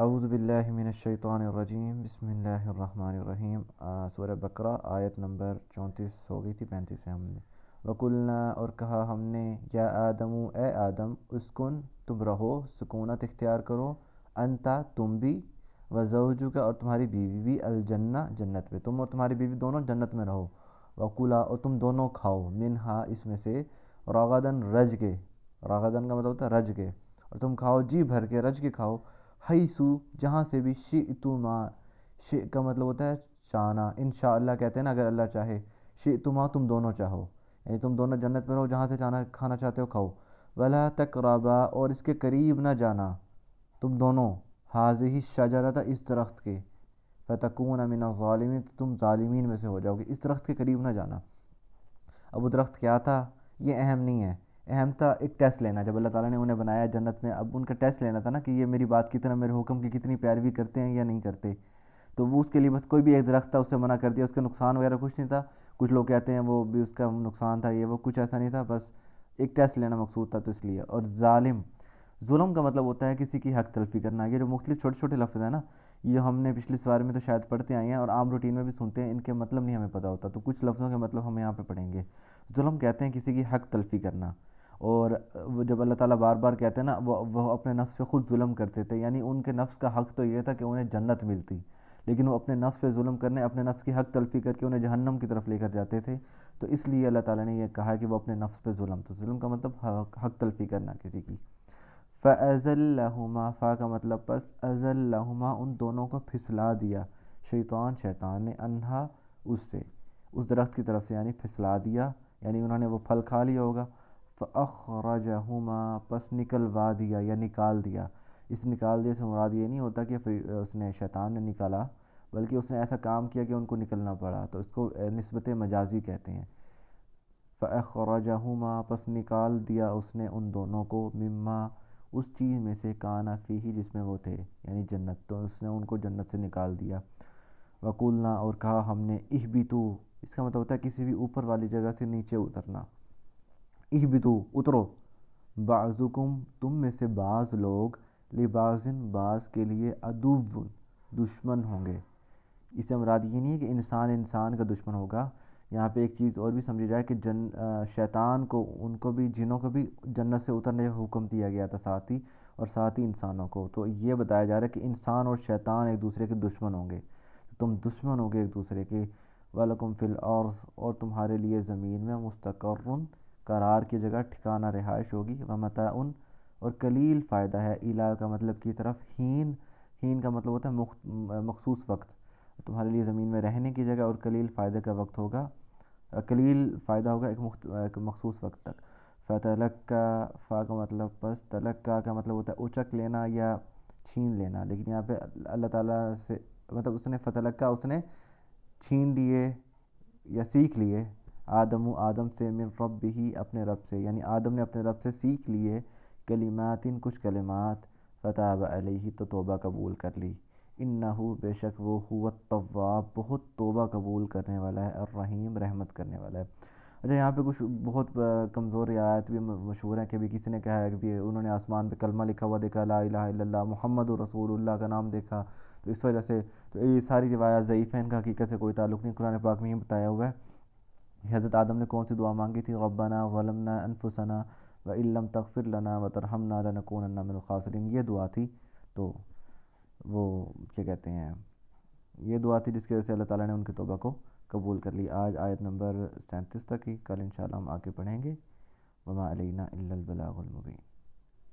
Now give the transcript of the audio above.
اعوذ باللہ من الشیطان الرجیم، بسم اللہ الرحمن الرحیم۔ سورہ بقرہ آیت نمبر 34 ہو گئی تھی، 35 سے ہم نے وَقُلْنَا اور کہا ہم نے، یا آدم اے آدم، اسکن تم رہو، سکونت اختیار کرو، انتا تم بھی، وزوجک اور تمہاری بیوی بھی، الجنہ جنت میں، تم اور تمہاری بیوی دونوں جنت میں رہو، وَقُلَا اور تم دونوں کھاؤ، منہا اس میں سے، رغدن رج کے، رغدن کا مطلب ہوتا ہے رج کے، اور تم کھاؤ جی بھر کے، رج کے کھاؤ، حیثو جہاں سے بھی، شئتما شئ کا مطلب ہوتا ہے چاہنا، انشاءاللہ کہتے ہیں نا، اگر اللہ چاہے، شئتما تم دونوں چاہو، یعنی تم دونوں جنت میں رہو، جہاں سے چاہنا کھانا چاہتے ہو کھاؤ، ولا تقربا اور اس کے قریب نہ جانا تم دونوں، حاضہ شجرۃ اس درخت کے، فتکون من الظالمین تم ظالمین میں سے ہو جاؤ گے، اس درخت کے قریب نہ جانا۔ اب وہ درخت کیا تھا یہ اہم نہیں ہے، اہم تھا ایک ٹیسٹ لینا، جب اللہ تعالیٰ نے انہیں بنایا جنت میں، اب ان کا ٹیسٹ لینا تھا نا کہ یہ میری بات کی طرح میرے حکم کی کتنی پیروی کرتے ہیں یا نہیں کرتے، تو وہ اس کے لیے بس کوئی بھی ایک درخت تھا، اس سے منع کر دیا، اس کا نقصان وغیرہ کچھ نہیں تھا، کچھ لوگ کہتے ہیں وہ بھی اس کا نقصان تھا، یہ وہ کچھ ایسا نہیں تھا، بس ایک ٹیسٹ لینا مقصود تھا، تو اس لیے۔ اور ظالم، ظلم کا مطلب ہوتا ہے کسی کی حق تلفی کرنا، یہ جو مختلف چھوٹے چھوٹے لفظ ہیں نا، یہ ہم نے پچھلی سوال میں تو شاید پڑھتے آئے ہیں اور عام روٹین میں بھی سنتے ہیں، ان کے مطلب نہیں ہمیں پتہ ہوتا، تو کچھ لفظوں کے مطلب ہم یہاں پہ پڑھیں گے۔ ظلم کہتے ہیں کسی کی حق تلفی کرنا، اور وہ جب اللہ تعالیٰ بار بار کہتے ہیں نا، وہ اپنے نفس پہ خود ظلم کرتے تھے، یعنی ان کے نفس کا حق تو یہ تھا کہ انہیں جنت ملتی، لیکن وہ اپنے نفس پہ ظلم کرنے، اپنے نفس کی حق تلفی کر کے انہیں جہنم کی طرف لے کر جاتے تھے، تو اس لیے اللہ تعالیٰ نے یہ کہا کہ وہ اپنے نفس پہ ظلم، تو ظلم کا مطلب حق تلفی کرنا کسی کی۔ فَأَزَلَّهُمَا فا کا مطلب پس، أَزَلَّهُمَا ان دونوں کو پھسلا دیا، شیطان نے، انہا اس سے، اس درخت کی طرف سے، یعنی پھسلا دیا، یعنی انہوں نے وہ پھل کھا لیا ہوگا، فَأَخْرَجَهُمَا پس نکلوا دیا یا نکال دیا، اس نکال دیے سے مراد یہ نہیں ہوتا کہ اس نے شیطان نے نکالا، بلکہ اس نے ایسا کام کیا کہ ان کو نکلنا پڑا، تو اس کو نسبت مجازی کہتے ہیں۔ فَأَخْرَجَهُمَا پس نکال دیا اس نے ان دونوں کو، مما اس چیز میں سے، کانا فیہ جس میں وہ تھے، یعنی جنت، تو اس نے ان کو جنت سے نکال دیا۔ وَقُلْنَا اور کہا ہم نے، اہبطوا اس کا مطلب ہوتا ہے کسی بھی اوپر والی جگہ سے نیچے اترنا، اہبطوا اترو، بعضکم تم میں سے بعض لوگ، لبعض بعض کے لیے، عدو دشمن ہوں گے، اس سے مراد یہ نہیں ہے کہ انسان انسان کا دشمن ہوگا، یہاں پہ ایک چیز اور بھی سمجھی جائے کہ شیطان کو، ان کو بھی، جنوں کو بھی جنت سے اترنے کا حکم دیا گیا تھا ساتھ ہی، اور ساتھ ہی انسانوں کو، تو یہ بتایا جا رہا ہے کہ انسان اور شیطان ایک دوسرے کے دشمن ہوں گے، تم دشمن ہوگے ایک دوسرے کے۔ وَلَكُمْ فِي الْأَرْضِ اور تمہارے لیے زمین میں، مستقر قرار کی جگہ، ٹھکانہ رہائش ہوگی، وَمَتَاعٌ اور قلیل فائدہ ہے، اِلیٰ کا مطلب کی طرف، ہین، ہین کا مطلب ہوتا ہے مخصوص وقت، تمہارے لیے زمین میں رہنے کی جگہ اور قلیل فائدے کا وقت ہوگا، قلیل فائدہ ہوگا ایک مخصوص وقت تک۔ فتلقا فا کا مطلب پس، تلقا کا مطلب ہوتا ہے اچک لینا یا چھین لینا، لیکن یہاں پہ اللہ تعالیٰ سے مطلب اس نے فتلقا اس نے چھین لیے یا سیکھ لیے، آدم سے، من ربہ اپنے رب سے، یعنی آدم نے اپنے رب سے سیکھ لیے، کلمات کچھ کلمات، فتاب علیہ تو توبہ قبول کر لی، انہو بے شک وہ، هو التواب بہت توبہ قبول کرنے والا ہے، الرحیم رحمت کرنے والا ہے۔ اچھا یہاں پہ کچھ بہت کمزور روایت بھی مشہور ہیں، کہ بھی کسی نے کہا ہے کہ بھی انہوں نے آسمان پہ کلمہ لکھا ہوا دیکھا، لا الہ الا اللہ محمد رسول اللہ کا نام دیکھا، تو اس وجہ سے، تو یہ ساری روایات ضعیف ہیں، ان کا حقیقت سے کوئی تعلق نہیں، قرآن پاک میں یہ بتایا ہوا ہے۔ حضرت آدم نے کون سی دعا مانگی تھی؟ ربنا ظلمنا انفسنا وان لم تغفر لنا وترحمنا لنکونن من الخاسرین، یہ دعا تھی، تو وہ کیا کہتے ہیں، یہ دعا تھی جس کی وجہ سے اللہ تعالیٰ نے ان کی توبہ کو قبول کر لی۔ آج آیت نمبر 37 تک ہی، کل انشاءاللہ ہم آگے پڑھیں گے۔ وما علینا الا البلاغ المبین۔